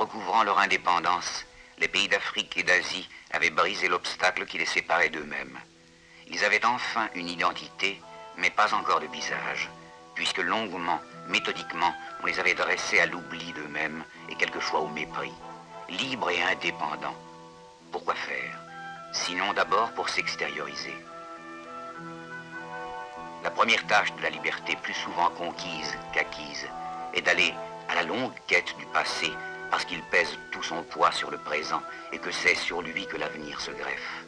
recouvrant leur indépendance, les pays d'Afrique et d'Asie avaient brisé l'obstacle qui les séparait d'eux-mêmes. Ils avaient enfin une identité, mais pas encore de visage, puisque longuement, méthodiquement, on les avait dressés à l'oubli d'eux-mêmes et quelquefois au mépris. Libres et indépendants. Pourquoi faire? Sinon d'abord pour s'extérioriser. La première tâche de la liberté, plus souvent conquise qu'acquise, est d'aller à la longue quête du passé, parce qu'il pèse tout son poids sur le présent et que c'est sur lui que l'avenir se greffe.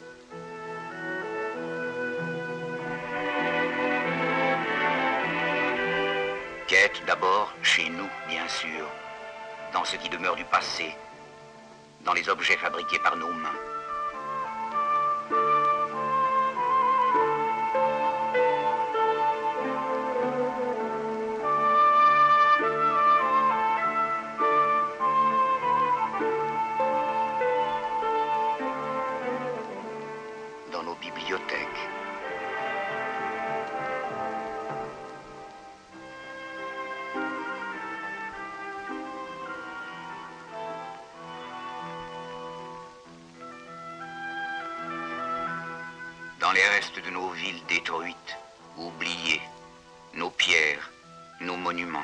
Quête d'abord chez nous, bien sûr, dans ce qui demeure du passé, dans les objets fabriqués par nos mains. Dans nos bibliothèques. Dans les restes de nos villes détruites, oubliées, nos pierres, nos monuments.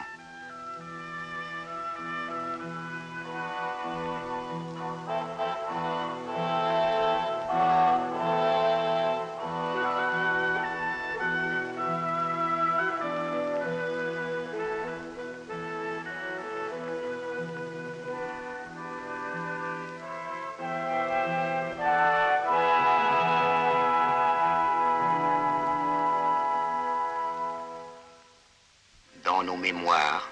Dans nos mémoires,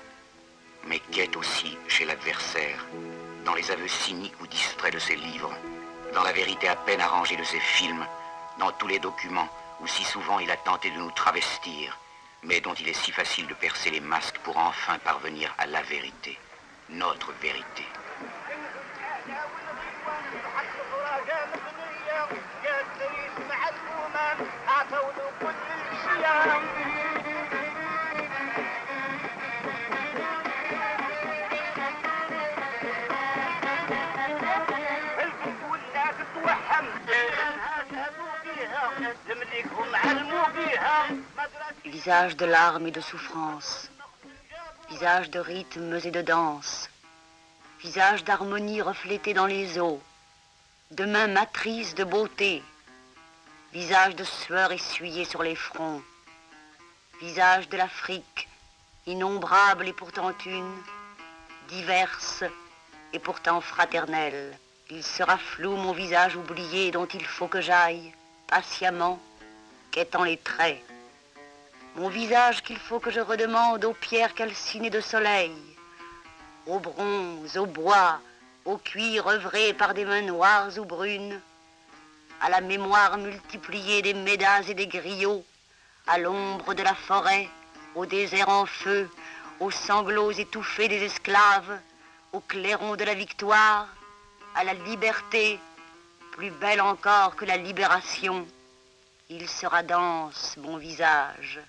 mais quête aussi chez l'adversaire, dans les aveux cyniques ou distraits de ses livres, dans la vérité à peine arrangée de ses films, dans tous les documents où si souvent il a tenté de nous travestir, mais dont il est si facile de percer les masques pour enfin parvenir à la vérité, notre vérité. Visage de larmes et de souffrance, visage de rythmes et de danse, visage d'harmonie reflétée dans les eaux, de mains matrices de beauté, visage de sueur essuyée sur les fronts, visage de l'Afrique, innombrable et pourtant une, diverse et pourtant fraternelle. Il sera flou mon visage oublié dont il faut que j'aille, patiemment, quêtant les traits. Mon visage qu'il faut que je redemande aux pierres calcinées de soleil, au bronze, au bois, au cuir œuvré par des mains noires ou brunes, à la mémoire multipliée des médas et des griots, à l'ombre de la forêt, au désert en feu, aux sanglots étouffés des esclaves, au clairon de la victoire, à la liberté, plus belle encore que la libération. Il sera dense, mon visage.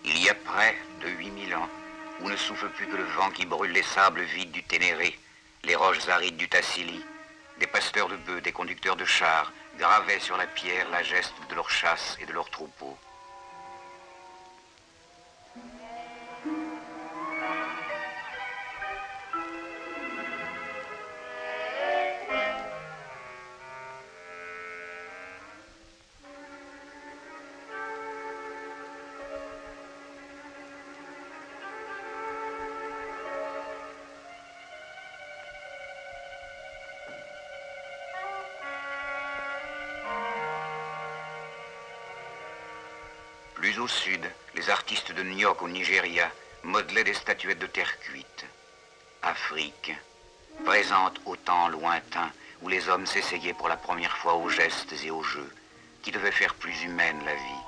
Il y a près de 8000 ans, où ne souffle plus que le vent qui brûle les sables vides du Ténéré, les roches arides du Tassili, des pasteurs de bœufs, des conducteurs de chars, gravaient sur la pierre la geste de leur chasse et de leurs troupeaux. Plus au sud, les artistes de New York au Nigeria modelaient des statuettes de terre cuite. Afrique, présente au temps lointain où les hommes s'essayaient pour la première fois aux gestes et aux jeux, qui devaient faire plus humaine la vie.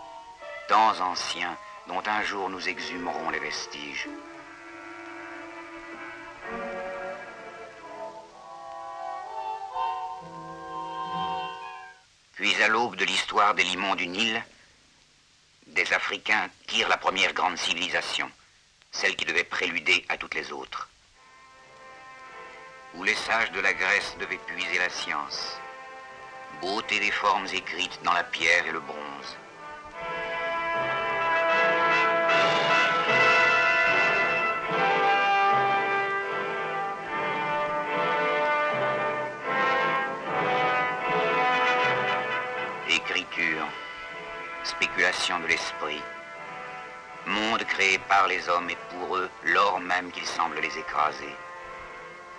Temps anciens dont un jour nous exhumerons les vestiges. Puis à l'aube de l'histoire des limons du Nil, des Africains tirent la première grande civilisation, celle qui devait préluder à toutes les autres. Où les sages de la Grèce devaient puiser la science, beauté des formes écrites dans la pierre et le bronze. Écriture, spéculation de l'esprit, monde créé par les hommes et pour eux, l'or même qu'ils semblent les écraser.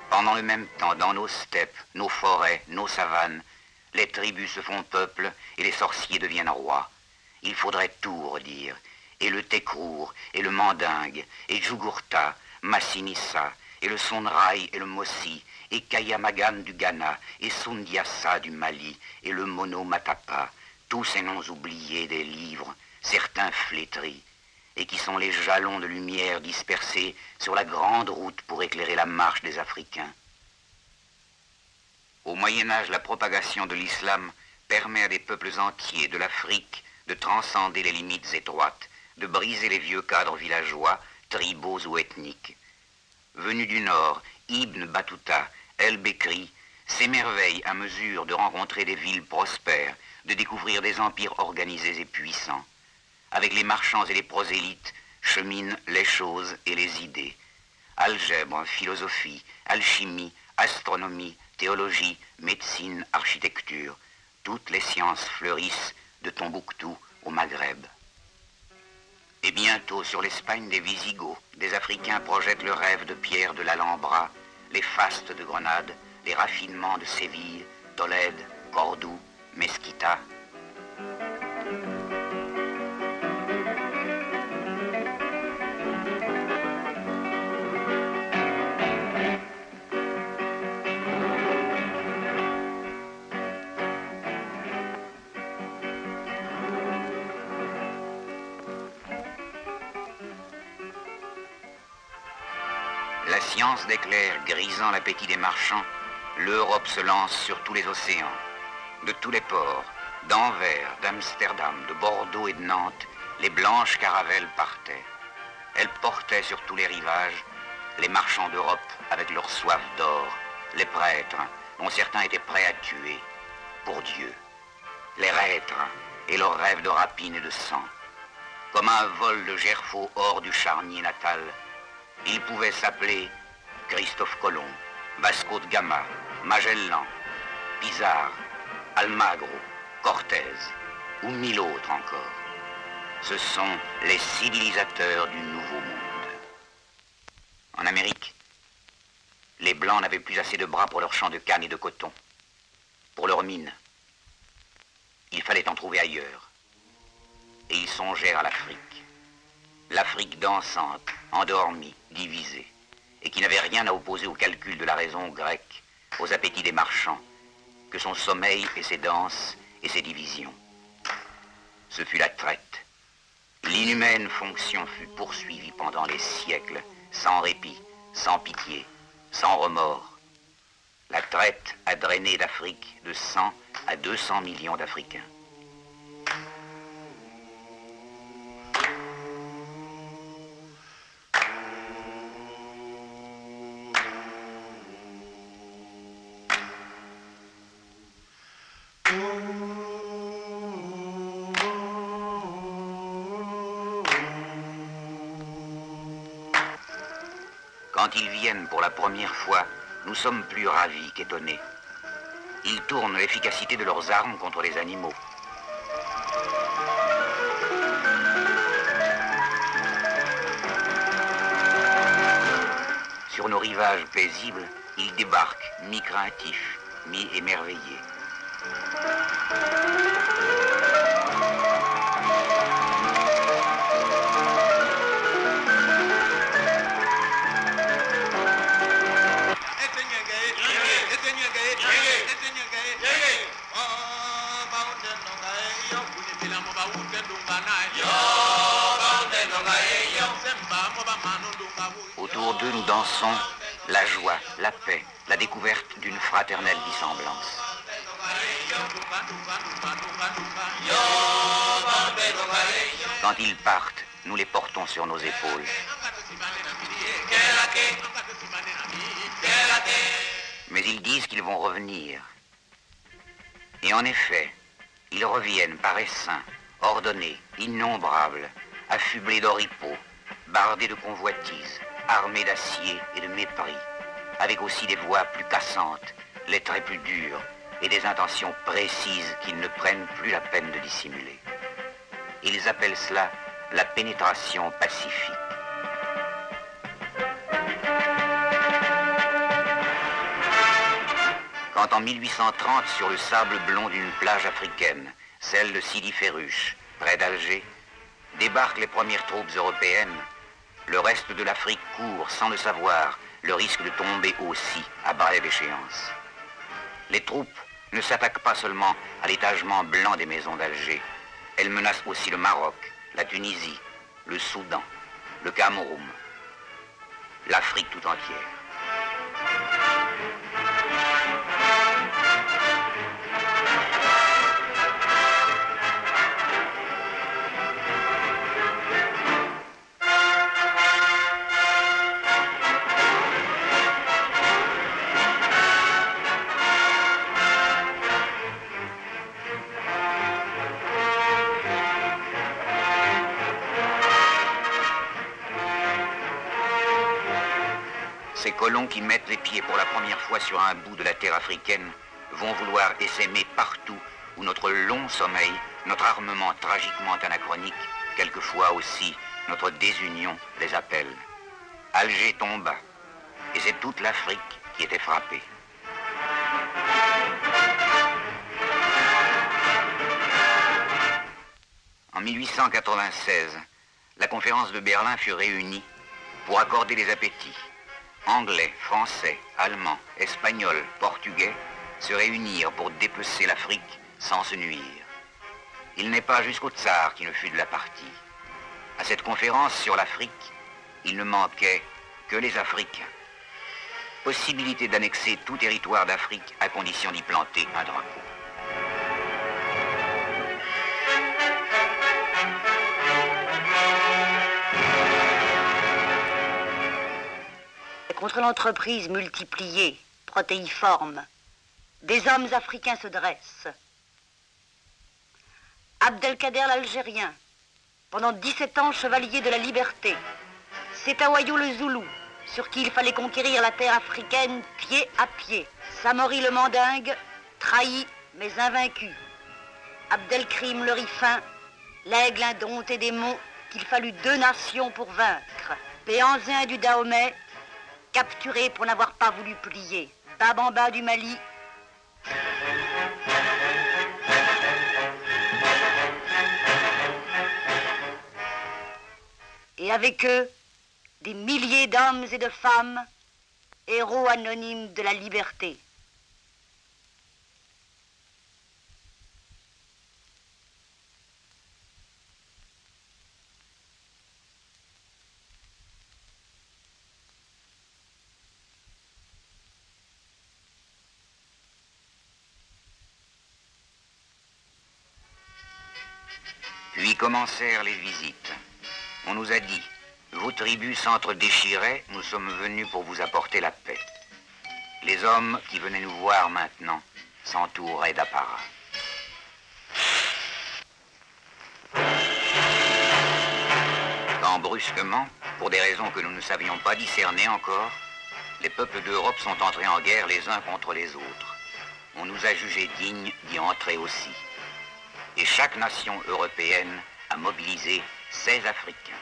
Pendant le même temps, dans nos steppes, nos forêts, nos savanes, les tribus se font peuple et les sorciers deviennent rois. Il faudrait tout redire, et le Tekrour, et le Mandingue, et Jugurtha, Massinissa, et le Sonrai et le Mossi, et Kayamagan du Ghana, et Sundiassa du Mali, et le Monomatapa, tous ces noms oubliés des livres, certains flétris, et qui sont les jalons de lumière dispersés sur la grande route pour éclairer la marche des Africains. Au Moyen-Âge, la propagation de l'islam permet à des peuples entiers de l'Afrique de transcender les limites étroites, de briser les vieux cadres villageois, tribaux ou ethniques. Venu du Nord, Ibn Battuta, El-Bekri, s'émerveille à mesure de rencontrer des villes prospères, de découvrir des empires organisés et puissants. Avec les marchands et les prosélytes cheminent les choses et les idées. Algèbre, philosophie, alchimie, astronomie, théologie, médecine, architecture, toutes les sciences fleurissent de Tombouctou au Maghreb. Et bientôt, sur l'Espagne des Visigoths, des Africains projettent le rêve de Pierre de l'Alhambra, les fastes de Grenade, les raffinements de Séville, Tolède, Cordoue, Mesquita. La science d'éclair grisant l'appétit des marchands, l'Europe se lance sur tous les océans. De tous les ports, d'Anvers, d'Amsterdam, de Bordeaux et de Nantes, les blanches caravelles partaient. Elles portaient sur tous les rivages les marchands d'Europe avec leur soif d'or, les prêtres, dont certains étaient prêts à tuer, pour Dieu, les reîtres et leurs rêves de rapine et de sang. Comme un vol de gerfaut hors du charnier natal, ils pouvaient s'appeler Christophe Colomb, Vasco de Gama, Magellan, Pizarro, Almagro, Cortés, ou 1000 autres encore. Ce sont les civilisateurs du Nouveau Monde. En Amérique, les Blancs n'avaient plus assez de bras pour leurs champs de canne et de coton, pour leurs mines. Il fallait en trouver ailleurs. Et ils songèrent à l'Afrique. L'Afrique dansante, endormie, divisée, et qui n'avait rien à opposer au calcul de la raison grecque, aux appétits des marchands, que son sommeil et ses danses et ses divisions. Ce fut la traite. L'inhumaine fonction fut poursuivie pendant les siècles, sans répit, sans pitié, sans remords. La traite a drainé d'Afrique de 100 à 200 millions d'Africains. Quand ils viennent pour la première fois, nous sommes plus ravis qu'étonnés. Ils tournent l'efficacité de leurs armes contre les animaux. Sur nos rivages paisibles, ils débarquent, mi-craintifs, mi-émerveillés. Autour d'eux, nous dansons la joie, la paix, la découverte d'une fraternelle dissemblance. Quand ils partent, nous les portons sur nos épaules. Mais ils disent qu'ils vont revenir. Et en effet, ils reviennent par essaims, ordonnés, innombrables, affublés d'oripeaux, bardés de convoitises, armés d'acier et de mépris, avec aussi des voix plus cassantes, les traits plus durs et des intentions précises qu'ils ne prennent plus la peine de dissimuler. Ils appellent cela la pénétration pacifique. Quand en 1830, sur le sable blond d'une plage africaine, celle de Sidi Ferruche, près d'Alger, débarquent les premières troupes européennes, le reste de l'Afrique court sans le savoir le risque de tomber aussi à brève échéance. Les troupes ne s'attaquent pas seulement à l'étagement blanc des maisons d'Alger, elles menacent aussi le Maroc, la Tunisie, le Soudan, le Cameroun, l'Afrique tout entière. Ces colons qui mettent les pieds pour la première fois sur un bout de la terre africaine vont vouloir essaimer partout où notre long sommeil, notre armement tragiquement anachronique, quelquefois aussi notre désunion les appelle. Alger tomba, et c'est toute l'Afrique qui était frappée. En 1896, la conférence de Berlin fut réunie pour accorder les appétits. Anglais, Français, Allemands, Espagnols, Portugais se réunirent pour dépecer l'Afrique sans se nuire. Il n'est pas jusqu'au tsar qui ne fut de la partie. À cette conférence sur l'Afrique, il ne manquait que les Africains. Possibilité d'annexer tout territoire d'Afrique à condition d'y planter un drapeau. Contre l'entreprise multipliée, protéiforme, des hommes africains se dressent. Abdelkader l'Algérien, pendant 17 ans chevalier de la liberté, Setawayo le Zoulou, sur qui il fallait conquérir la terre africaine pied à pied. Samori le Mandingue, trahi mais invaincu. Abdelkrim le Rifin, l'aigle indompté des monts qu'il fallut 2 nations pour vaincre. Péanzin du Dahomey, capturé pour n'avoir pas voulu plier. Babamba du Mali. Et avec eux, des milliers d'hommes et de femmes, héros anonymes de la liberté. Puis commencèrent les visites. On nous a dit, vos tribus s'entre-déchiraient, nous sommes venus pour vous apporter la paix. Les hommes qui venaient nous voir maintenant s'entouraient d'apparat. Quand brusquement, pour des raisons que nous ne savions pas discerner encore, les peuples d'Europe sont entrés en guerre les uns contre les autres. On nous a jugés dignes d'y entrer aussi. Et chaque nation européenne a mobilisé ses Africains.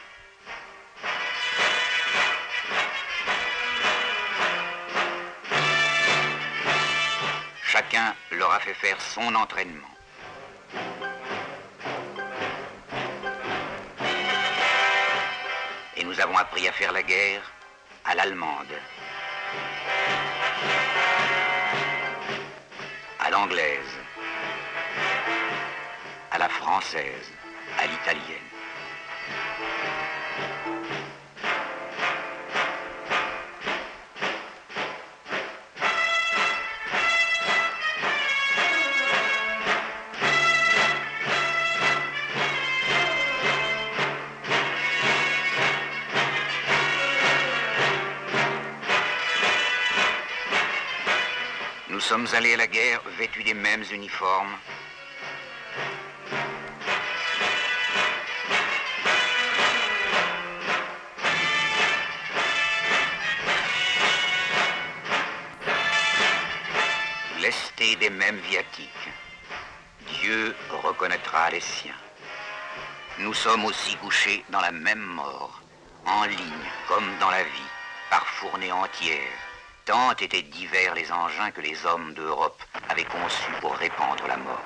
Chacun leur a fait faire son entraînement. Et nous avons appris à faire la guerre à l'allemande, à l'anglaise, à la française, à l'italienne. Nous sommes allés à la guerre vêtus des mêmes uniformes. Lestés des mêmes viatiques. Dieu reconnaîtra les siens. Nous sommes aussi couchés dans la même mort, en ligne comme dans la vie, par fournées entières. Tant étaient divers les engins que les hommes d'Europe avaient conçus pour répandre la mort.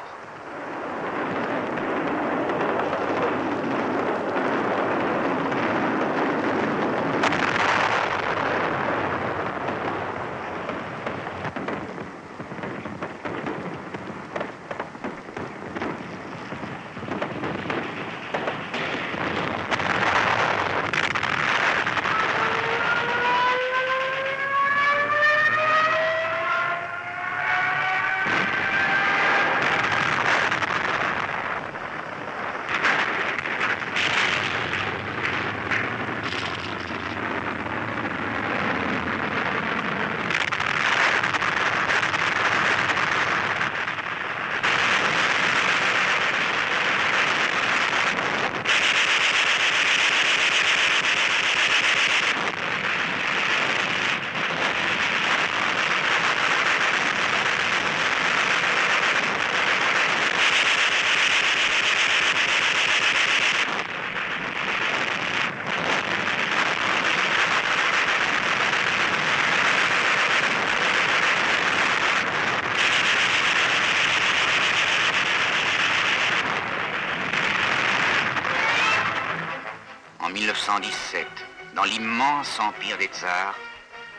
En 1917, dans l'immense empire des tsars,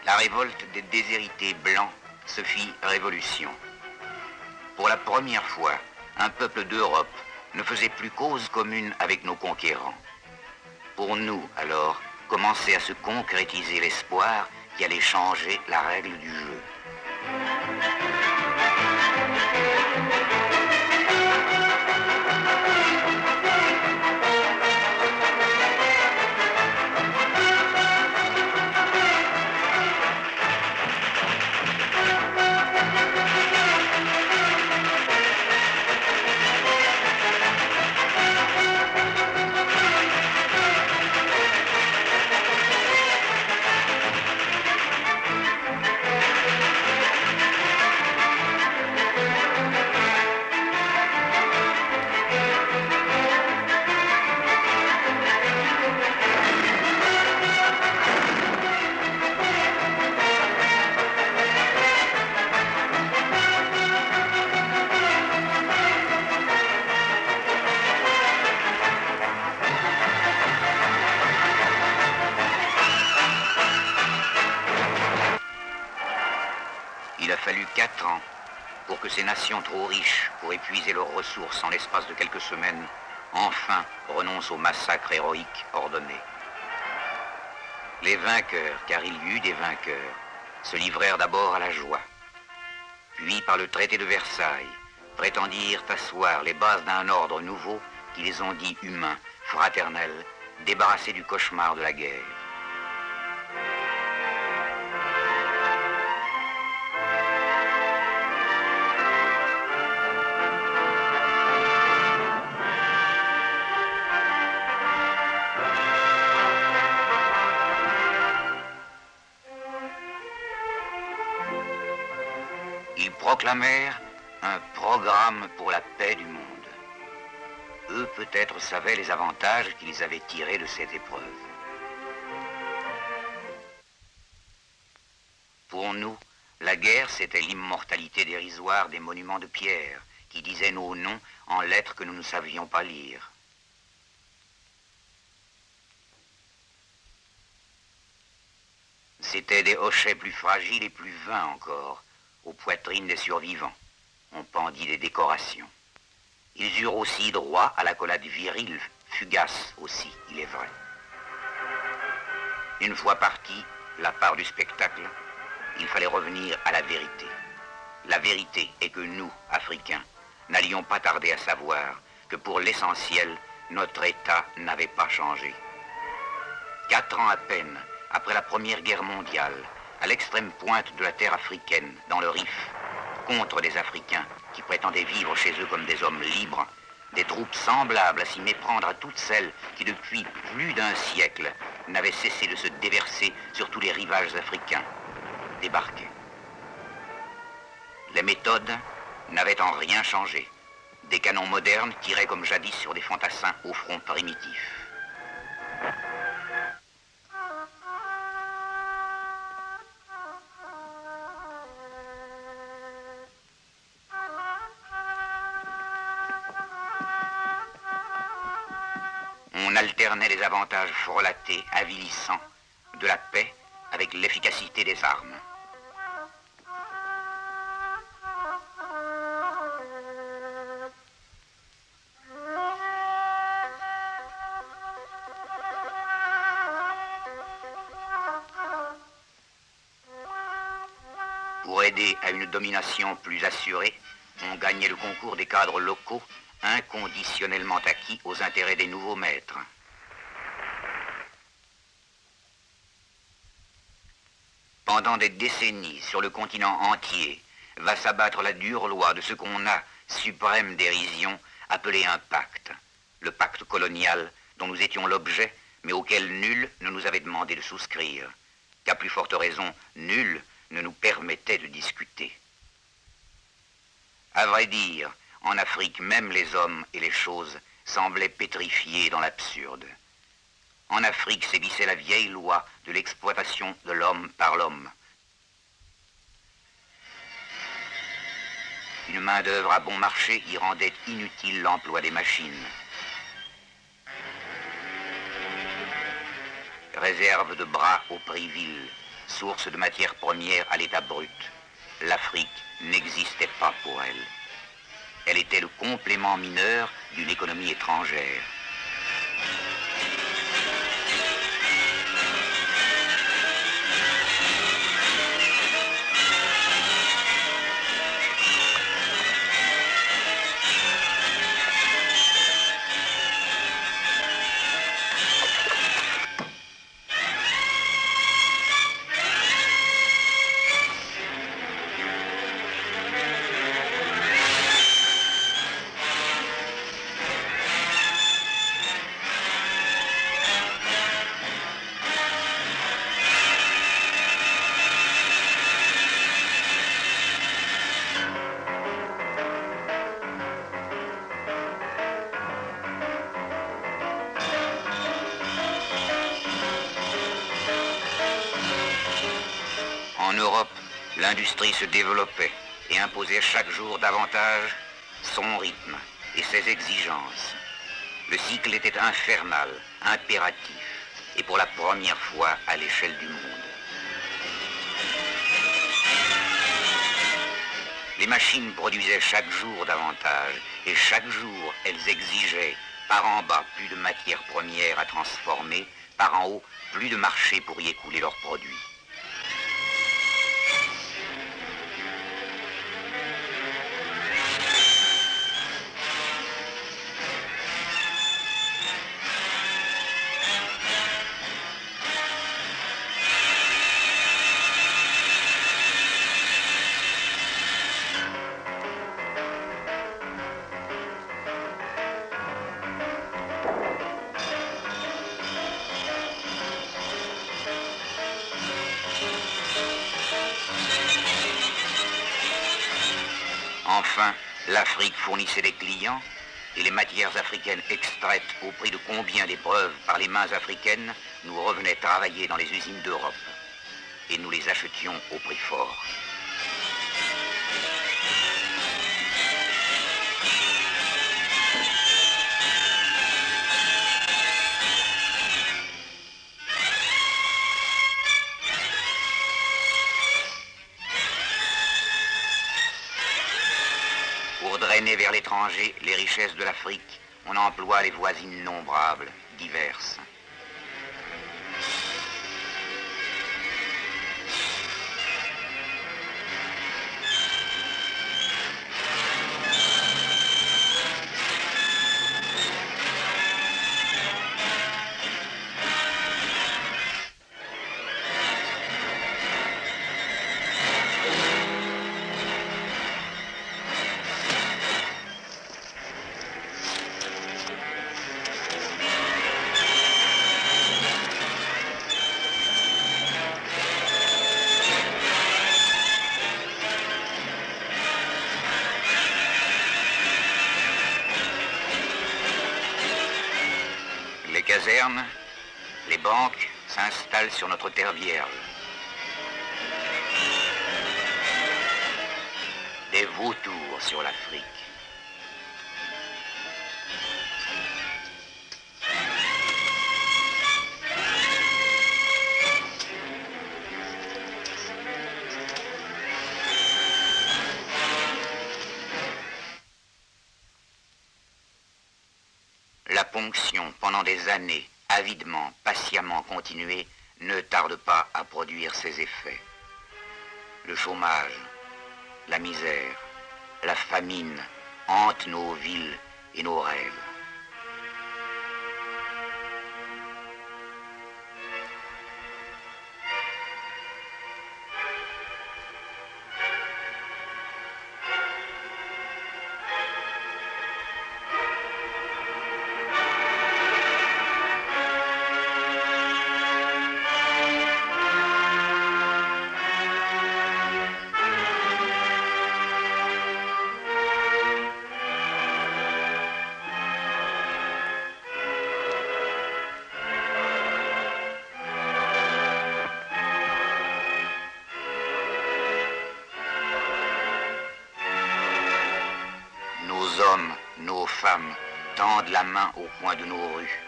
la révolte des déshérités blancs se fit révolution. Pour la première fois, un peuple d'Europe ne faisait plus cause commune avec nos conquérants. Pour nous, alors, commençait à se concrétiser l'espoir qui allait changer la règle du jeu. Il a fallu 4 ans pour que ces nations trop riches pour épuiser leurs ressources en l'espace de quelques semaines, enfin renoncent au massacre héroïque ordonné. Les vainqueurs, car il y eut des vainqueurs, se livrèrent d'abord à la joie. Puis, par le traité de Versailles, prétendirent asseoir les bases d'un ordre nouveau qui les ont dit humains, fraternels, débarrassés du cauchemar de la guerre. Ils proclamèrent un programme pour la paix du monde. Eux peut-être savaient les avantages qu'ils avaient tirés de cette épreuve. Pour nous, la guerre, c'était l'immortalité dérisoire des monuments de pierre qui disaient nos noms en lettres que nous ne savions pas lire. C'étaient des hochets plus fragiles et plus vains encore, aux poitrines des survivants. On pendit des décorations. Ils eurent aussi droit à l'accolade virile, fugace aussi, il est vrai. Une fois parti, la part du spectacle, il fallait revenir à la vérité. La vérité est que nous, Africains, n'allions pas tarder à savoir que pour l'essentiel, notre État n'avait pas changé. 4 ans à peine après la Première Guerre mondiale, à l'extrême pointe de la terre africaine, dans le Rif, contre des Africains qui prétendaient vivre chez eux comme des hommes libres, des troupes semblables à s'y méprendre à toutes celles qui, depuis plus d'un siècle, n'avaient cessé de se déverser sur tous les rivages africains, débarquaient. Les méthodes n'avaient en rien changé. Des canons modernes tiraient comme jadis sur des fantassins au front primitif. On alternait les avantages frelatés, avilissants, de la paix avec l'efficacité des armes. Pour aider à une domination plus assurée, on gagnait le concours des cadres locaux, inconditionnellement acquis aux intérêts des nouveaux maîtres. Pendant des décennies, sur le continent entier, va s'abattre la dure loi de ce qu'on a, suprême dérision, appelé un pacte. Le pacte colonial dont nous étions l'objet, mais auquel nul ne nous avait demandé de souscrire. Qu'à plus forte raison, nul ne nous permettait de discuter. À vrai dire, en Afrique, même les hommes et les choses semblaient pétrifiés dans l'absurde. En Afrique sévissait la vieille loi de l'exploitation de l'homme par l'homme. Une main-d'œuvre à bon marché y rendait inutile l'emploi des machines. Réserve de bras au prix vil, source de matières premières à l'état brut, l'Afrique n'existait pas pour elle. Elle était le complément mineur d'une économie étrangère. En Europe, l'industrie se développait et imposait chaque jour davantage son rythme et ses exigences. Le cycle était infernal, impératif, et pour la première fois à l'échelle du monde. Les machines produisaient chaque jour davantage, et chaque jour elles exigeaient, par en bas, plus de matières premières à transformer, par en haut, plus de marché pour y écouler leurs produits. Enfin, l'Afrique fournissait des clients et les matières africaines extraites au prix de combien d'épreuves par les mains africaines nous revenaient travailler dans les usines d'Europe. Et nous les achetions au prix fort. Pour drainer vers l'étranger les richesses de l'Afrique, on emploie les voies innombrables, diverses. gouverne, les banques s'installent sur notre terre vierge. Des vautours sur l'Afrique. La ponction, pendant des années, avidement, patiemment continuée, ne tarde pas à produire ses effets. Le chômage, la misère, la famine hantent nos villes et nos rêves. Nos hommes, nos femmes tendent la main au coin de nos rues,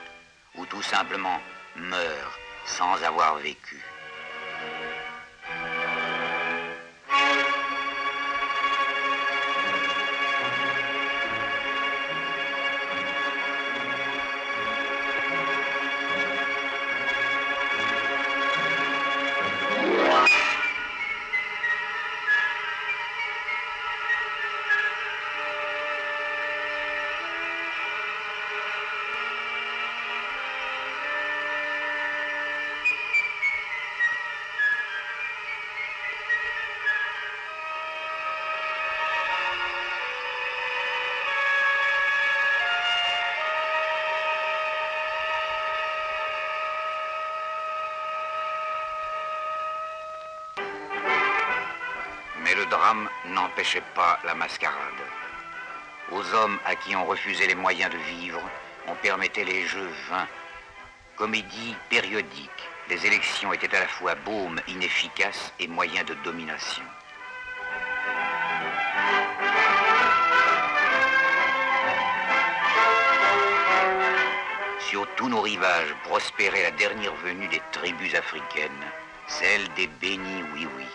ou tout simplement meurent sans avoir vécu. Mais le drame n'empêchait pas la mascarade. Aux hommes à qui on refusait les moyens de vivre, on permettait les jeux vains. Comédie périodique, les élections étaient à la fois baume inefficace et moyen de domination. Sur tous nos rivages prospérait la dernière venue des tribus africaines, celle des bénis oui-oui.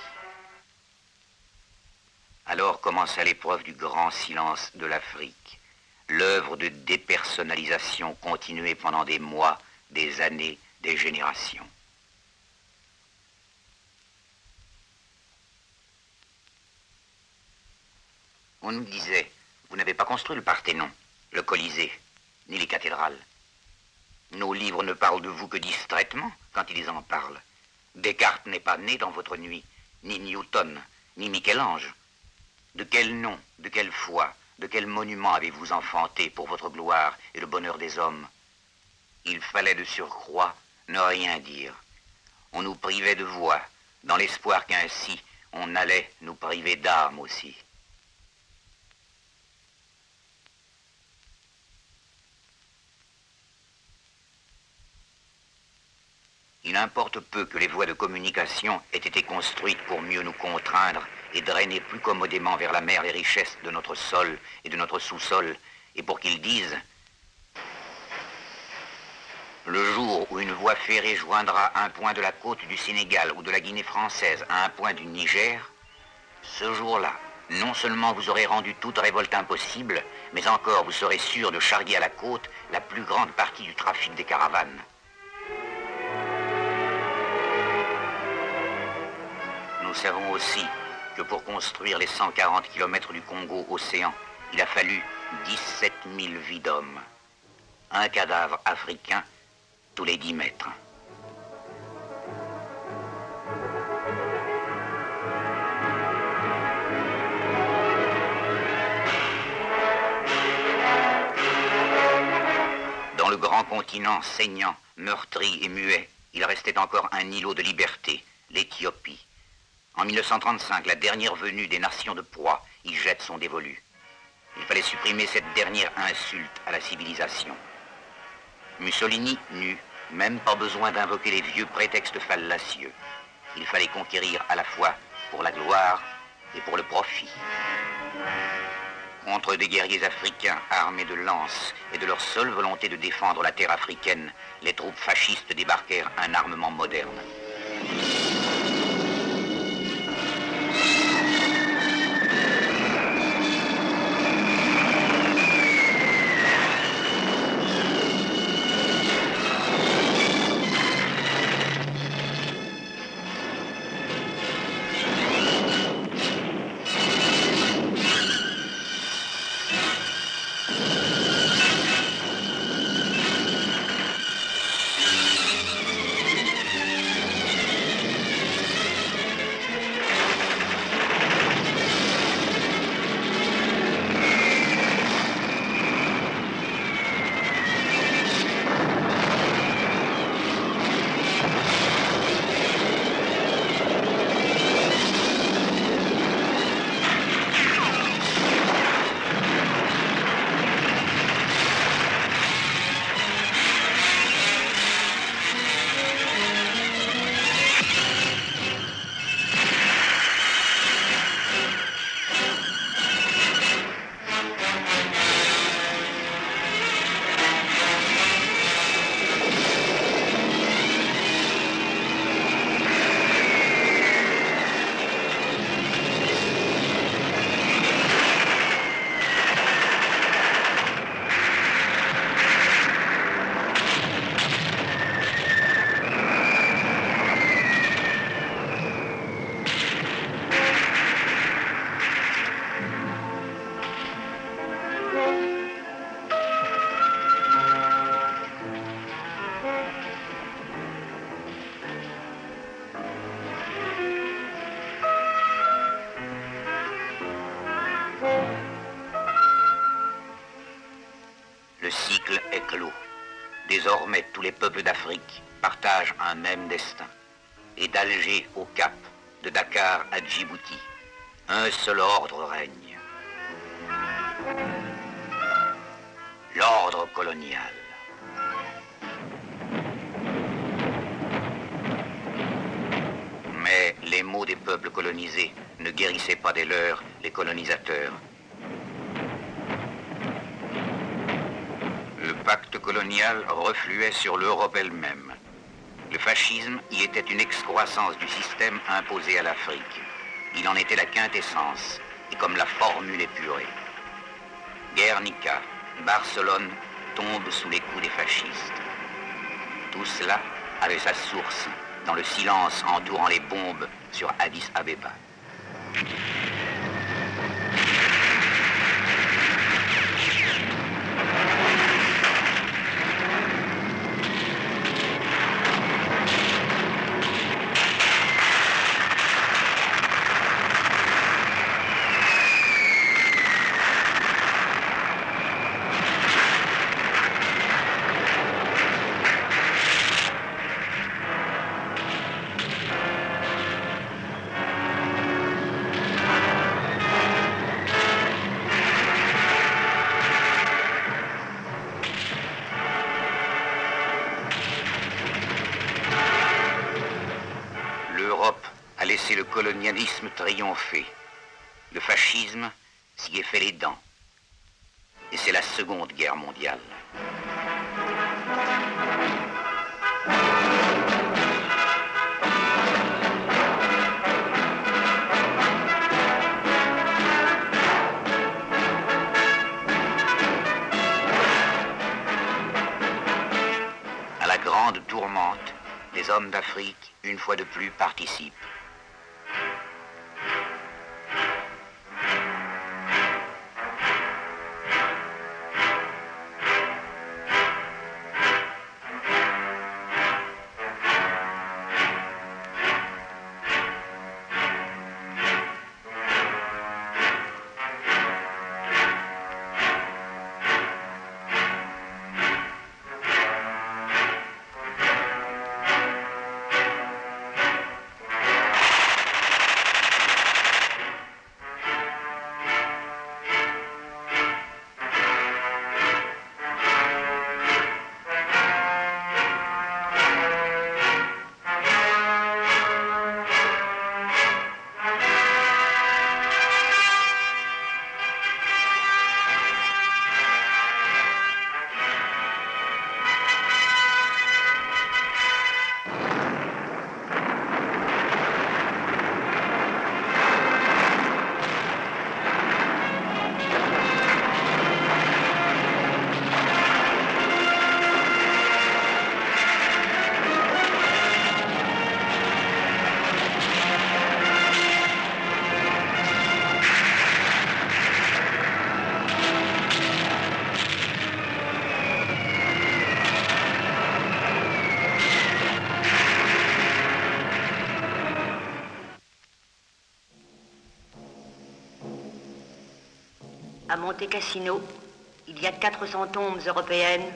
Alors commença l'épreuve du grand silence de l'Afrique, l'œuvre de dépersonnalisation continuée pendant des mois, des années, des générations. On nous disait, vous n'avez pas construit le Parthénon, le Colisée, ni les cathédrales. Nos livres ne parlent de vous que distraitement quand ils en parlent. Descartes n'est pas né dans votre nuit, ni Newton, ni Michel-Ange. De quel nom, de quelle foi, de quel monument avez-vous enfanté pour votre gloire et le bonheur des hommes? Il fallait de surcroît ne rien dire. On nous privait de voix, dans l'espoir qu'ainsi on allait nous priver d'âme aussi. Il importe peu que les voies de communication aient été construites pour mieux nous contraindre et drainer plus commodément vers la mer les richesses de notre sol et de notre sous-sol, et pour qu'ils disent « Le jour où une voie ferrée joindra un point de la côte du Sénégal ou de la Guinée française à un point du Niger, ce jour-là, non seulement vous aurez rendu toute révolte impossible, mais encore vous serez sûr de charguer à la côte la plus grande partie du trafic des caravanes. » Nous savons aussi que pour construire les 140 km du Congo-Océan, il a fallu 17 000 vies d'hommes. Un cadavre africain tous les 10 mètres. Dans le grand continent saignant, meurtri et muet, il restait encore un îlot de liberté, l'Éthiopie. En 1935, la dernière venue des nations de proie y jette son dévolu. Il fallait supprimer cette dernière insulte à la civilisation. Mussolini, nu, Même pas besoin d'invoquer les vieux prétextes fallacieux. Il fallait conquérir à la fois pour la gloire et pour le profit. Contre des guerriers africains armés de lances et de leur seule volonté de défendre la terre africaine, les troupes fascistes débarquèrent un armement moderne. Le cycle est clos. Désormais, tous les peuples d'Afrique partagent un même destin. Et d'Alger au Cap, de Dakar à Djibouti, un seul ordre règne. L'ordre colonial. Mais les maux des peuples colonisés ne guérissaient pas des leurs les colonisateurs. Le pacte colonial refluait sur l'Europe elle-même. Le fascisme y était une excroissance du système imposé à l'Afrique. Il en était la quintessence, et comme la formule épurée. Guernica, Barcelone tombent sous les coups des fascistes. Tout cela avait sa source dans le silence entourant les bombes sur Addis Abeba. L'Europe a laissé le colonialisme triompher. Le fascisme s'y est fait les dents. Et c'est la Seconde Guerre mondiale. À la grande tourmente, les hommes d'Afrique, une fois de plus, participent. À Monte Cassino, il y a 400 tombes européennes,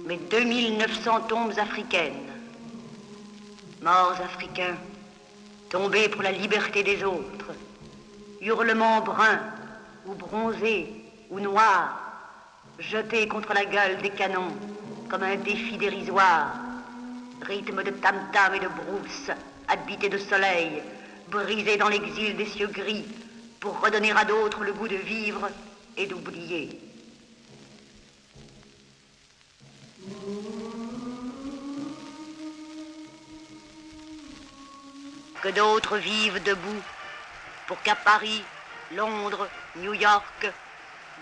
mais 2900 tombes africaines. Morts africains, tombés pour la liberté des autres, hurlements bruns, ou bronzés, ou noirs, jetés contre la gueule des canons, comme un défi dérisoire, rythme de tam-tam et de brousse, habité de soleil, brisé dans l'exil des cieux gris, pour redonner à d'autres le goût de vivre et d'oublier. Que d'autres vivent debout, pour qu'à Paris, Londres, New York,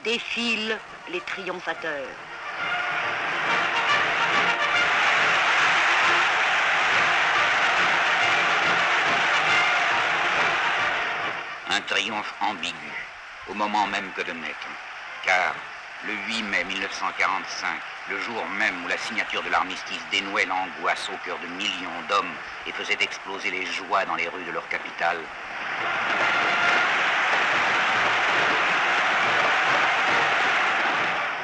défilent les triomphateurs. Un triomphe ambigu, au moment même que de naître. Car le 8 mai 1945, le jour même où la signature de l'armistice dénouait l'angoisse au cœur de millions d'hommes et faisait exploser les joies dans les rues de leur capitale,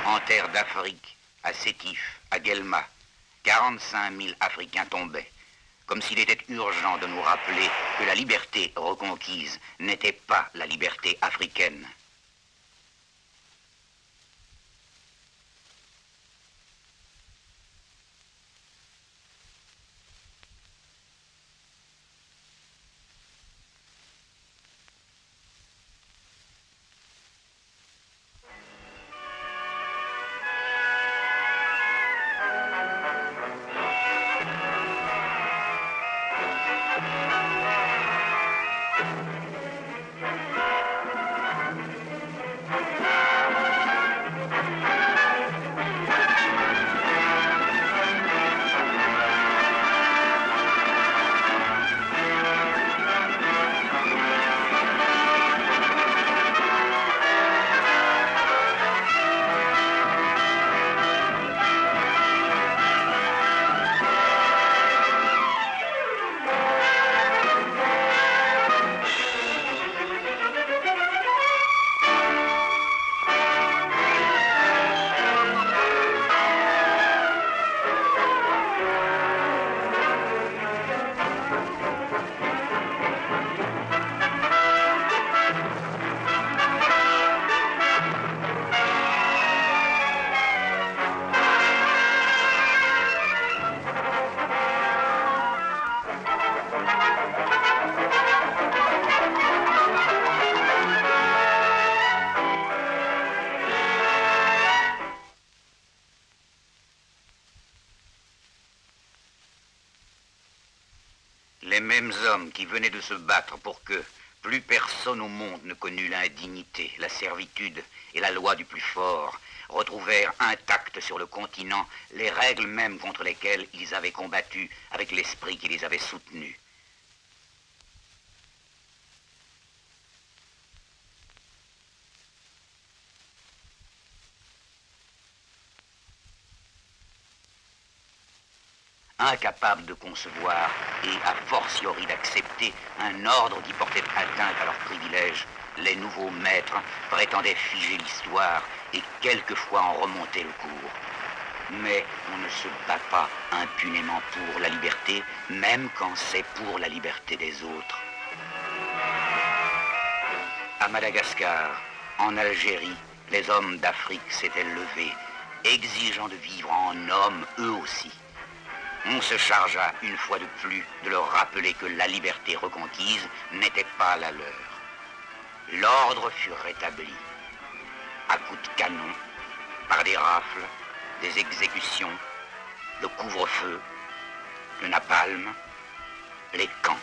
en terre d'Afrique, à Sétif, à Guelma, 45 000 Africains tombaient, comme s'il était urgent de nous rappeler que la liberté reconquise n'était pas la liberté africaine. Les mêmes hommes qui venaient de se battre pour que plus personne au monde ne connût l'indignité, la servitude et la loi du plus fort, retrouvèrent intactes sur le continent les règles mêmes contre lesquelles ils avaient combattu avec l'esprit qui les avait soutenus. Incapables de concevoir et a fortiori d'accepter un ordre qui portait atteinte à leurs privilèges, les nouveaux maîtres prétendaient figer l'histoire et quelquefois en remonter le cours. Mais on ne se bat pas impunément pour la liberté, même quand c'est pour la liberté des autres. À Madagascar, en Algérie, les hommes d'Afrique s'étaient levés, exigeant de vivre en hommes eux aussi. On se chargea une fois de plus de leur rappeler que la liberté reconquise n'était pas la leur. L'ordre fut rétabli, à coups de canon, par des rafles, des exécutions, le couvre-feu, le napalm, les camps.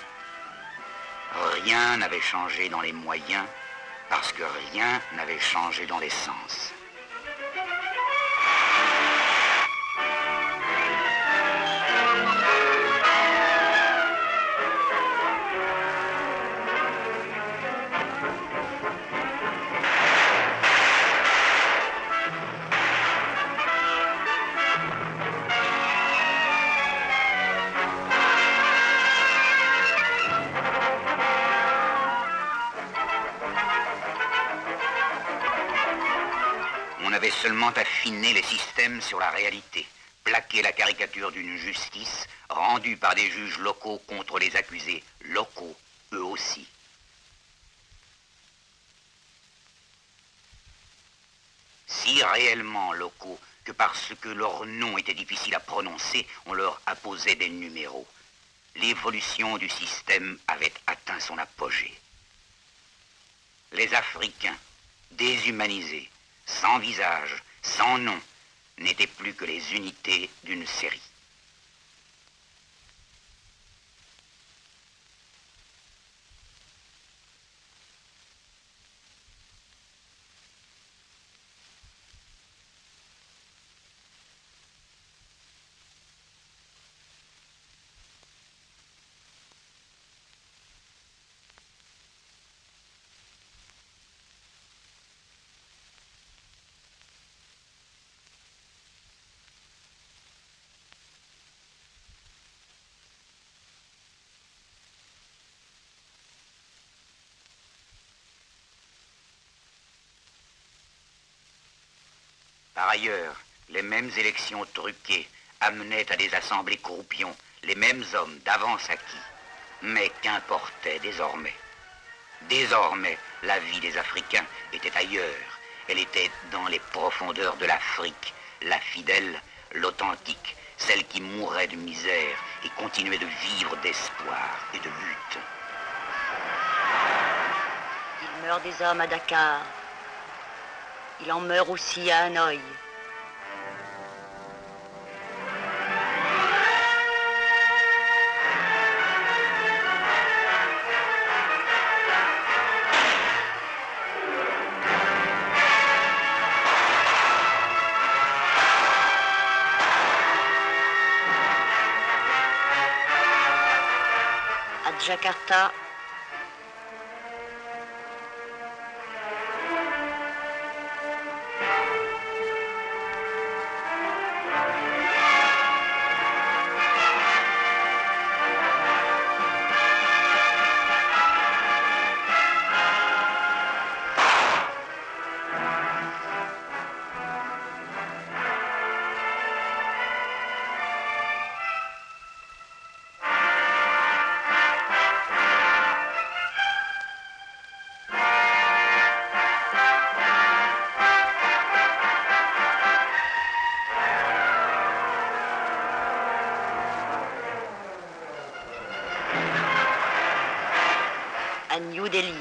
Rien n'avait changé dans les moyens, parce que rien n'avait changé dans les sens. seulement affiner les systèmes sur la réalité, plaquer la caricature d'une justice rendue par des juges locaux contre les accusés locaux, eux aussi. Si réellement locaux, que parce que leur nom était difficile à prononcer, on leur apposait des numéros. L'évolution du système avait atteint son apogée. Les Africains, déshumanisés, sans visage, sans nom, n'étaient plus que les unités d'une série. Par ailleurs, les mêmes élections truquées amenaient à des assemblées croupions les mêmes hommes d'avance acquis. Mais qu'importait désormais? Désormais, la vie des Africains était ailleurs. Elle était dans les profondeurs de l'Afrique, la fidèle, l'authentique, celle qui mourait de misère et continuait de vivre d'espoir et de lutte. Il meurt des hommes à Dakar. Il en meurt aussi à Hanoï. À Jakarta, à New Delhi.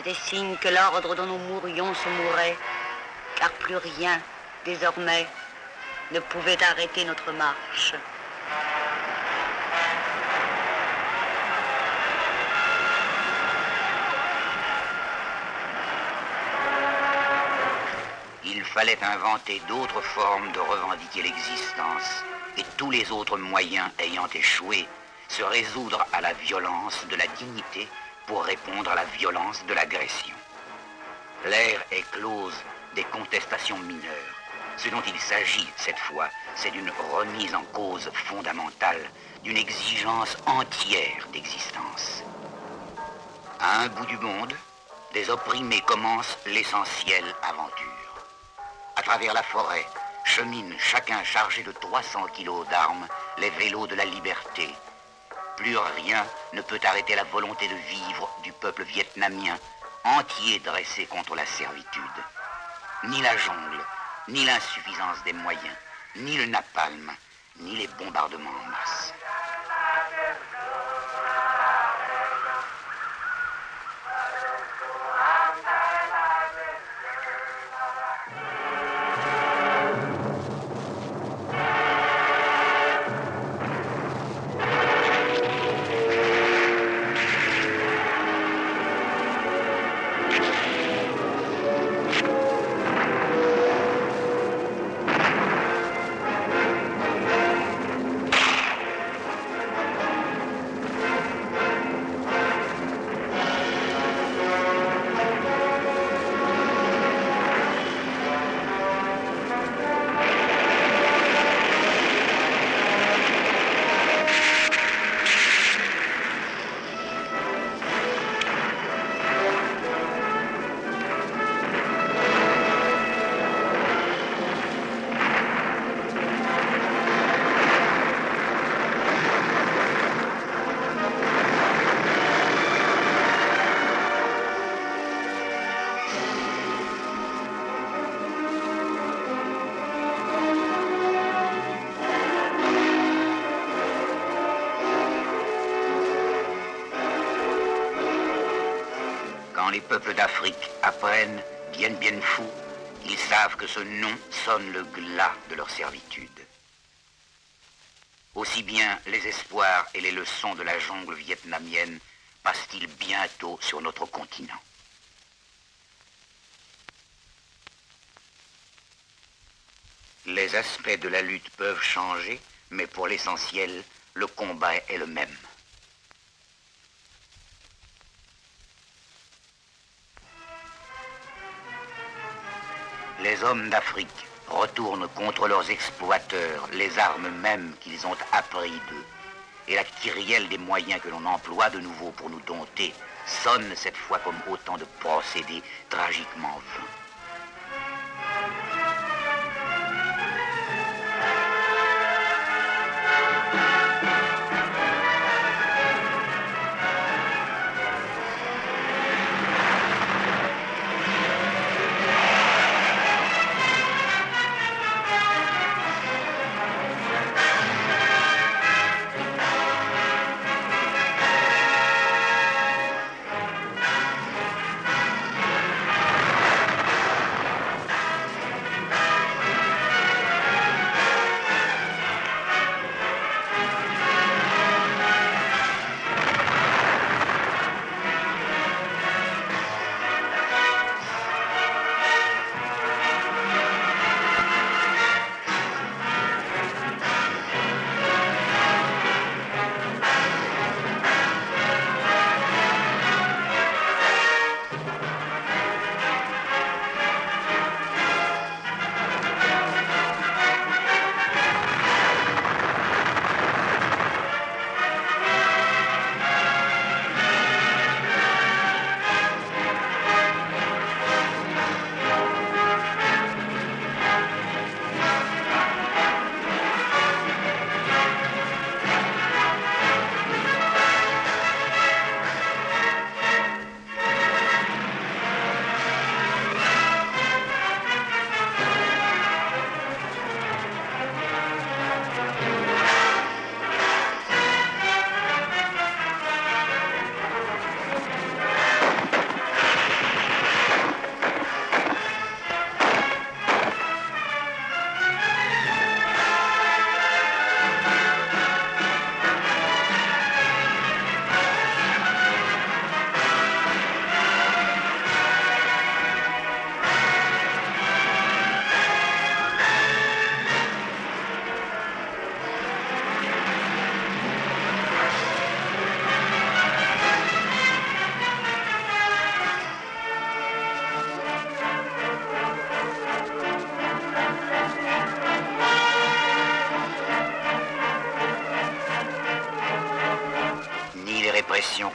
C'était signe que l'ordre dont nous mourions se mourait, car plus rien, désormais, ne pouvait arrêter notre marche. Il fallait inventer d'autres formes de revendiquer l'existence, et tous les autres moyens ayant échoué, se résoudre à la violence de la dignité pour répondre à la violence de l'agression. L'ère est close des contestations mineures. Ce dont il s'agit, cette fois, c'est d'une remise en cause fondamentale, d'une exigence entière d'existence. À un bout du monde, des opprimés commencent l'essentielle aventure. À travers la forêt, cheminent chacun chargé de 300 kilos d'armes, les vélos de la liberté. Plus rien ne peut arrêter la volonté de vivre du peuple vietnamien, entier dressé contre la servitude. Ni la jungle, ni l'insuffisance des moyens, ni le napalm, ni les bombardements en masse. les peuples d'Afrique apprennent, Bien Bien Phu, ils savent que ce nom sonne le glas de leur servitude. Aussi bien les espoirs et les leçons de la jungle vietnamienne passent-ils bientôt sur notre continent. Les aspects de la lutte peuvent changer, mais pour l'essentiel, le combat est le même. Les hommes d'Afrique retournent contre leurs exploiteurs les armes mêmes qu'ils ont appris d'eux. Et la kyrielle des moyens que l'on emploie de nouveau pour nous dompter sonne cette fois comme autant de procédés tragiquement vains.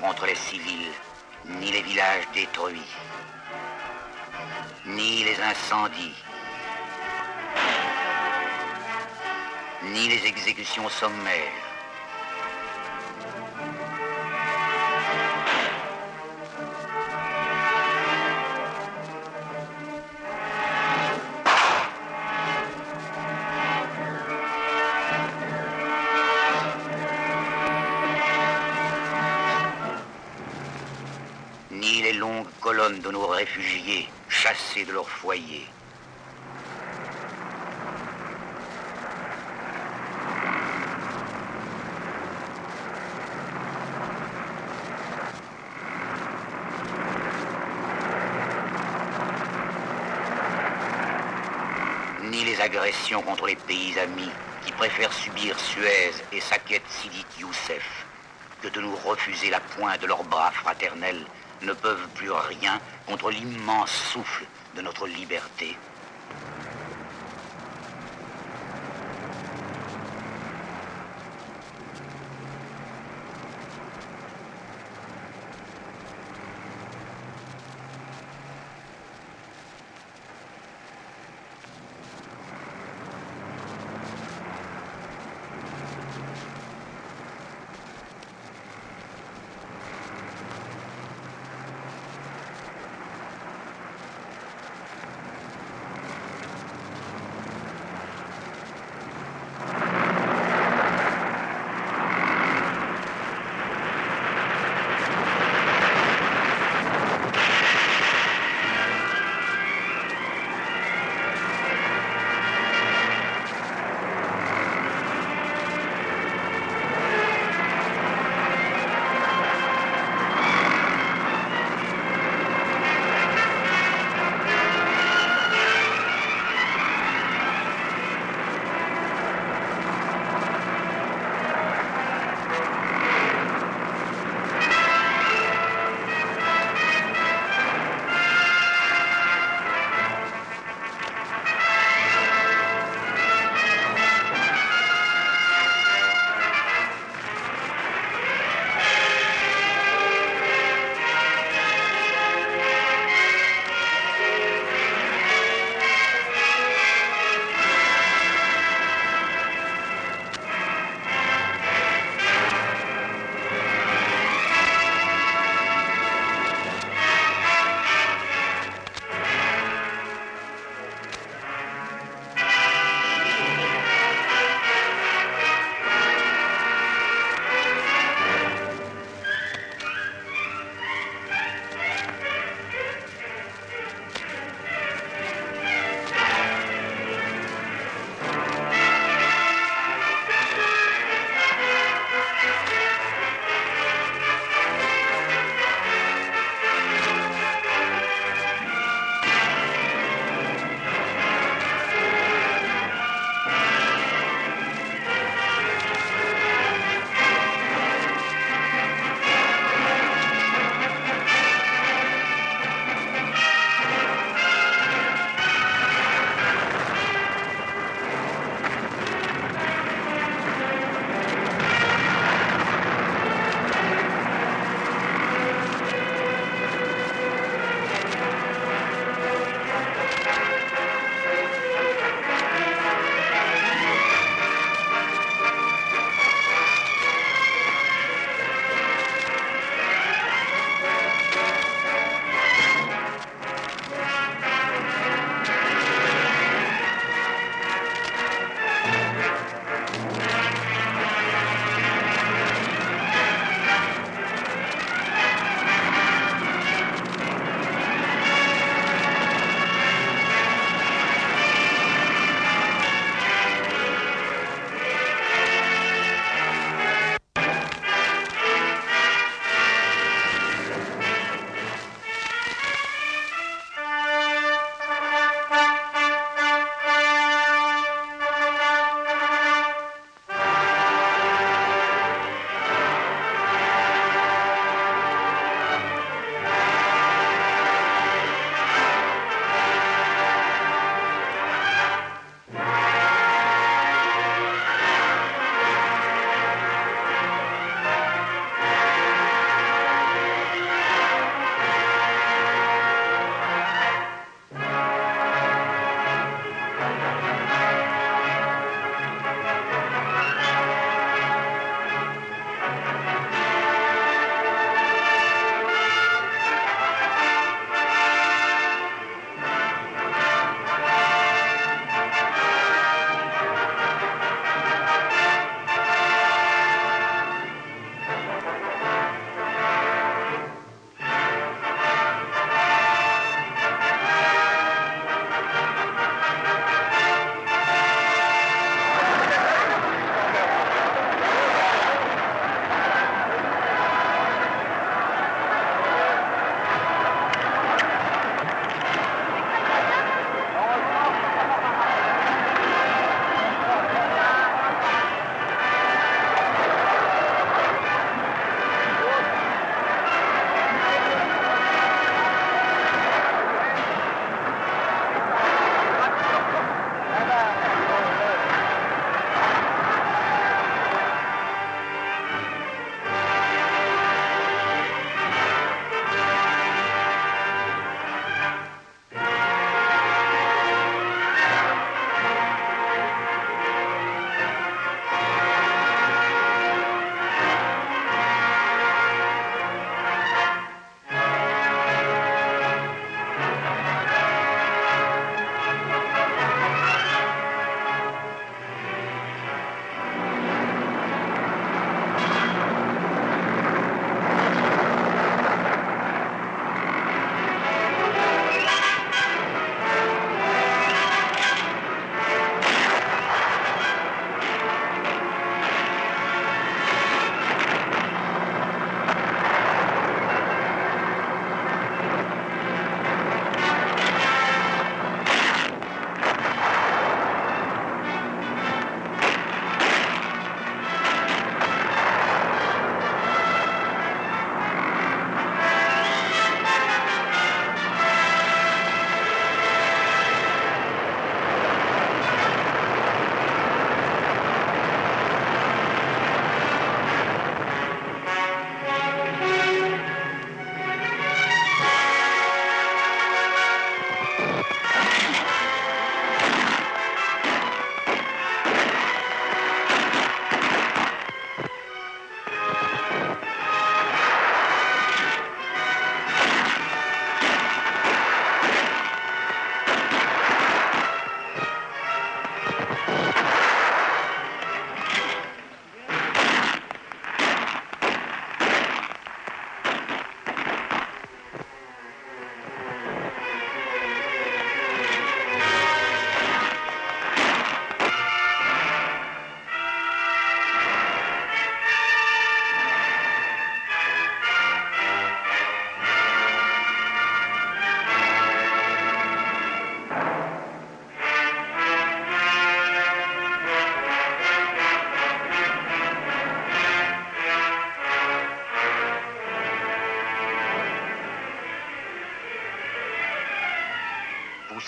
Contre les civils, ni les villages détruits, ni les incendies, ni les exécutions sommaires. Ni les longues colonnes de nos réfugiés chassés de leur foyer. Ni les agressions contre les pays amis qui préfèrent subir Suez et sa quête Sidi Youssef que de nous refuser la pointe de leurs bras fraternels ne peuvent plus rien contre l'immense souffle de notre liberté.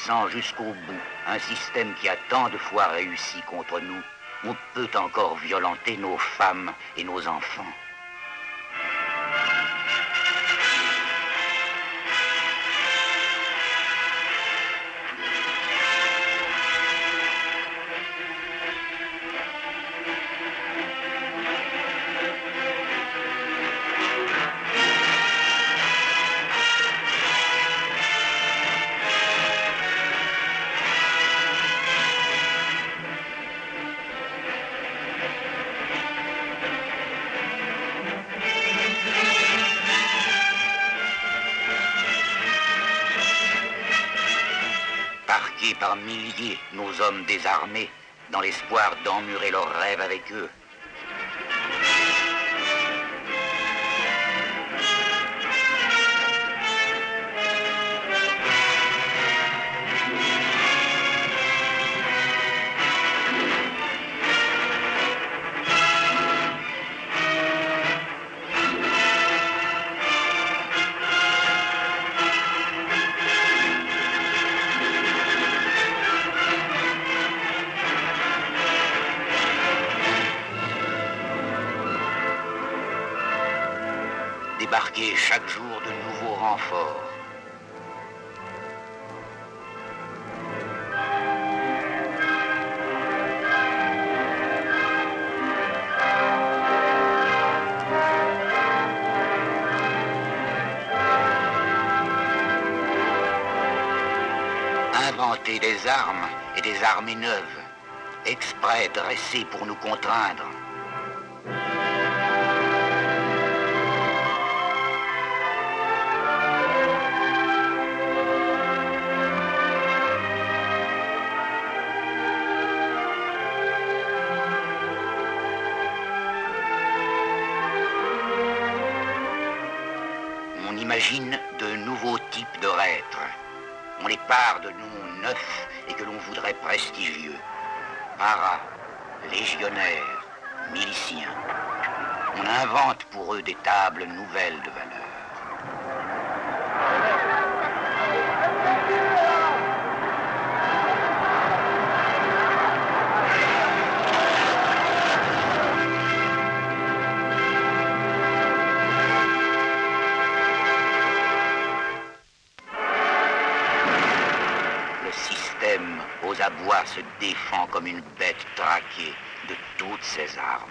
connaissant jusqu'au bout un système qui a tant de fois réussi contre nous, on peut encore violenter nos femmes et nos enfants. Parqués par milliers, nos hommes désarmés, dans l'espoir d'emmurer leurs rêves avec eux. Débarquer chaque jour de nouveaux renforts. Inventer des armes et des armées neuves, exprès dressées pour nous contraindre. On imagine de nouveaux types de reîtres. On les pare de noms neufs et que l'on voudrait prestigieux. Paras, légionnaires, miliciens. On invente pour eux des tables nouvelles de valeur. Aux abois se défend comme une bête traquée de toutes ses armes.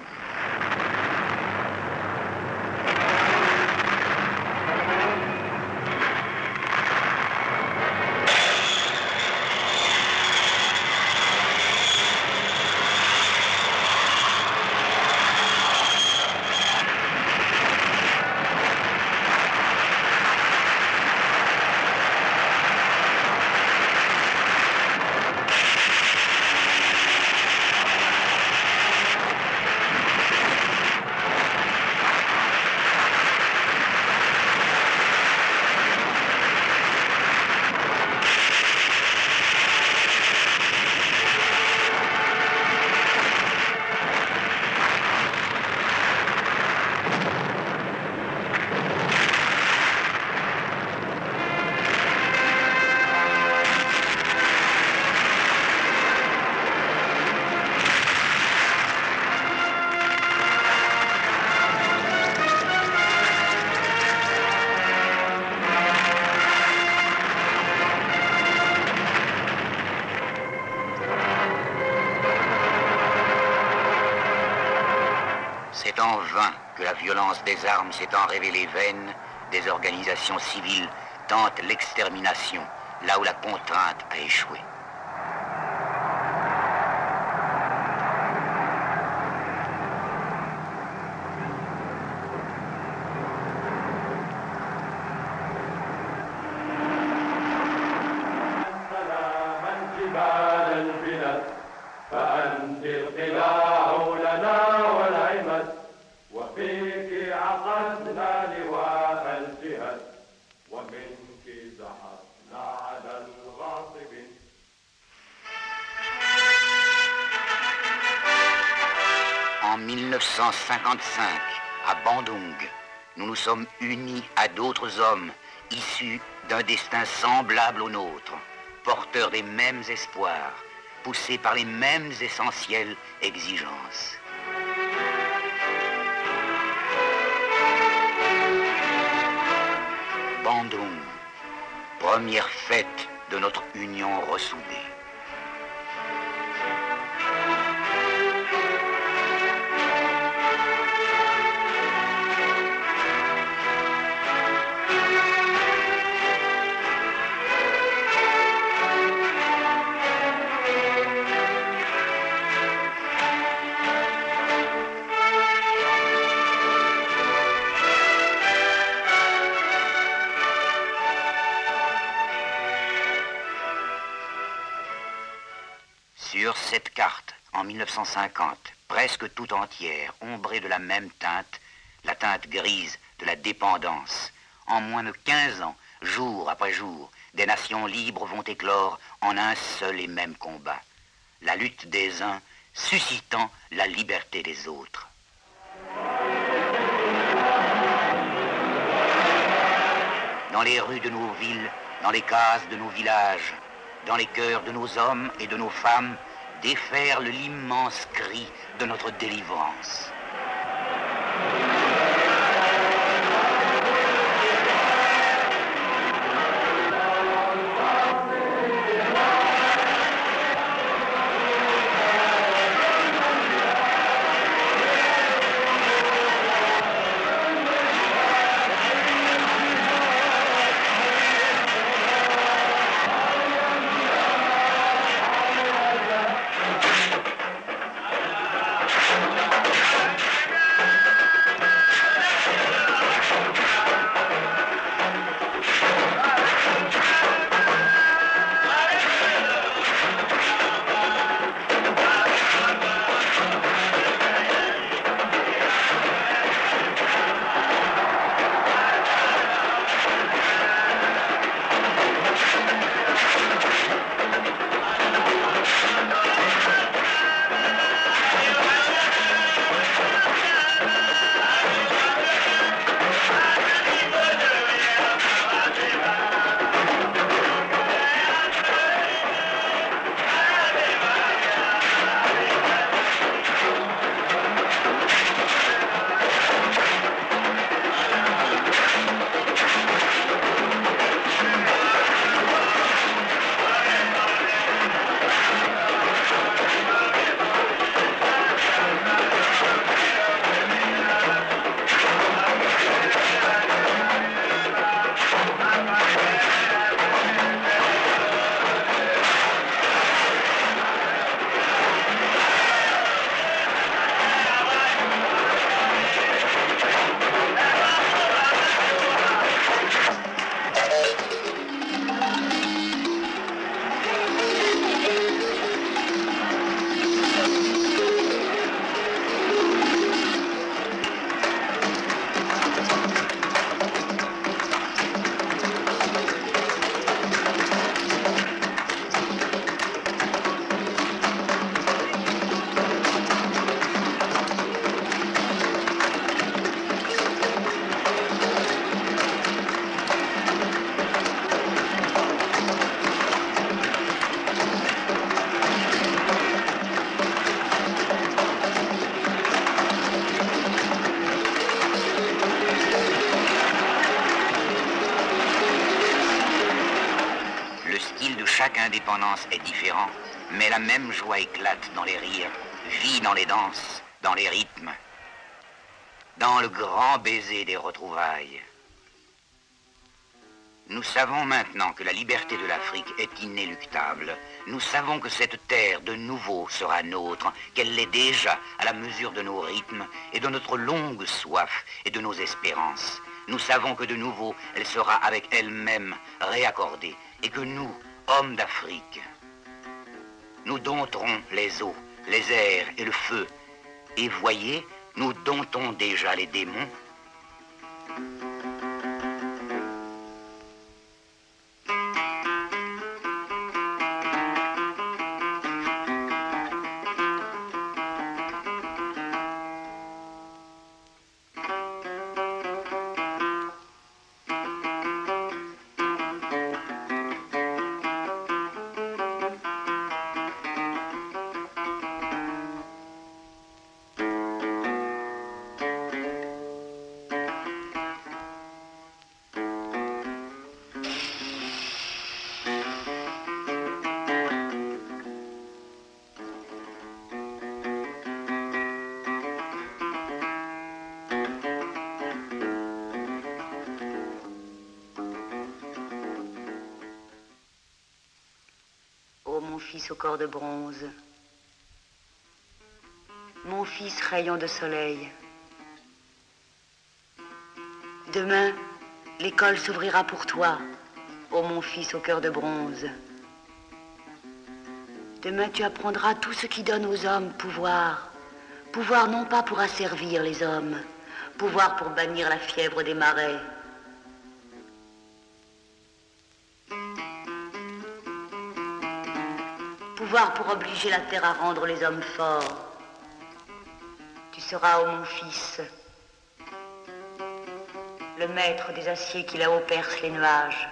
C'est en vain que la violence des armes s'étant révélée vaine, des organisations civiles tentent l'extermination, là où la contrainte a échoué. En 1955, à Bandung, nous nous sommes unis à d'autres hommes issus d'un destin semblable au nôtre, porteurs des mêmes espoirs, poussés par les mêmes essentielles exigences. Bandung, première fête de notre union ressoudée. Sur cette carte, en 1950, presque tout entière, ombrée de la même teinte, la teinte grise de la dépendance, en moins de 15 ans, jour après jour, des nations libres vont éclore en un seul et même combat. La lutte des uns suscitant la liberté des autres. Dans les rues de nos villes, dans les cases de nos villages, dans les cœurs de nos hommes et de nos femmes, déferle l'immense cri de notre délivrance. Chaque indépendance est différente, mais la même joie éclate dans les rires, vit dans les danses, dans les rythmes, dans le grand baiser des retrouvailles. Nous savons maintenant que la liberté de l'Afrique est inéluctable. Nous savons que cette terre de nouveau sera nôtre, qu'elle l'est déjà à la mesure de nos rythmes et de notre longue soif et de nos espérances. Nous savons que de nouveau elle sera avec elle-même réaccordée et que nous, hommes d'Afrique, nous dompterons les eaux, les airs et le feu. Et voyez, nous domptons déjà les démons. fils au corps de bronze. Mon fils rayon de soleil. Demain, l'école s'ouvrira pour toi, ô mon fils au cœur de bronze. Demain, tu apprendras tout ce qui donne aux hommes pouvoir. Pouvoir non pas pour asservir les hommes, pouvoir pour bannir la fièvre des marais. Pouvoir pour obliger la terre à rendre les hommes forts. Tu seras, ô mon fils, le maître des aciers qui là-haut percent les nuages,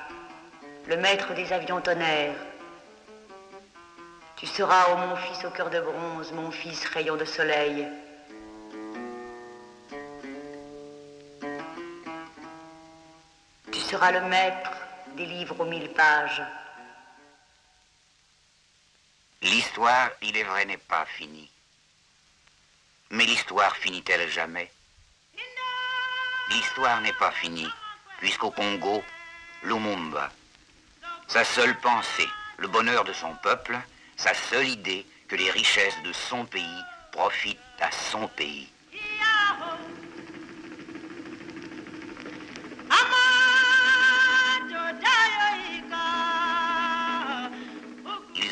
le maître des avions tonnerres. Tu seras, ô mon fils au cœur de bronze, mon fils rayon de soleil. Tu seras le maître des livres aux 1000 pages. L'histoire, il est vrai, n'est pas finie. Mais l'histoire finit-elle jamais? L'histoire n'est pas finie, puisqu'au Congo, Lumumba, sa seule pensée, le bonheur de son peuple, sa seule idée que les richesses de son pays profitent à son pays.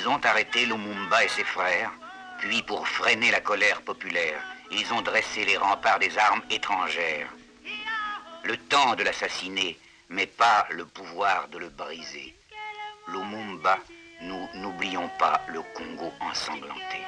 Ils ont arrêté Lumumba et ses frères, puis pour freiner la colère populaire, ils ont dressé les remparts des armes étrangères. Le temps de l'assassiner, mais pas le pouvoir de le briser. Lumumba, nous n'oublions pas le Congo ensanglanté.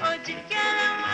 Ojikele